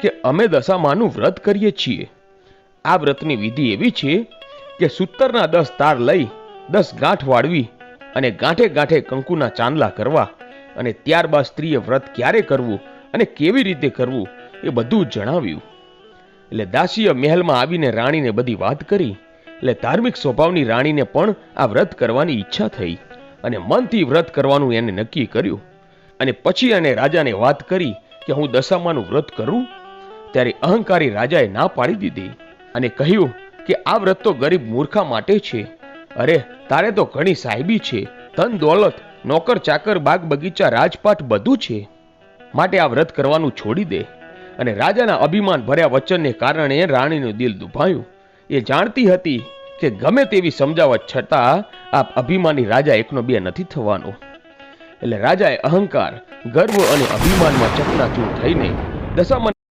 કે અમે દશામાનું વ્રત કરીએ છીએ. આ વ્રતની વિધિ એવી છે કે સૂતરના 10 તાર લઈ 10 ગાંઠ વાળવી અને ગાંઠે ગાંઠે કંકુના ચાંદલા કરવા અને ત્યારબાદ સ્ત્રીએ વ્રત ક્યારે કરવું અને કેવી રીતે કરવું એ બધું જણાવ્યું. એટલે દાસીએ મહેલમાં આવીને રાણીને બધી વાત કરી. એટલે ધાર્મિક સ્વભાવની રાણીને પણ આ વ્રત કરવાની ઈચ્છા થઈ અને મનથી વ્રત કરવાનું એને નક્કી કર્યું. અને પછી એને રાજાને વાત કરી કે હું દશામાનું વ્રત કરું. ત્યારે અહંકારી રાજાએ ના પાડી દીધી અને કહ્યું કે આ વ્રત તો ગરીબ મૂર્ખા માટે છે. અરે તારે તો ઘણી સાહેબી છે, ધન દોલત, નોકર ચાકર, બાગ બગીચા, રાજપાટ બધું છે, માટે આ વ્રત કરવાનું છોડી દે. અને રાજાના અભિમાન ભર્યા વચનને કારણે રાણીનું દિલ દુભાયું. એ જાણતી હતી કે ગમે તેવી સમજાવટ છતાં આ અભિમાની રાજા એકનો બે નથી થવાનો. એટલે રાજાએ અહંકાર, ગર્વ અને અભિમાનમાં ચકનાચૂર થઈને દશામાના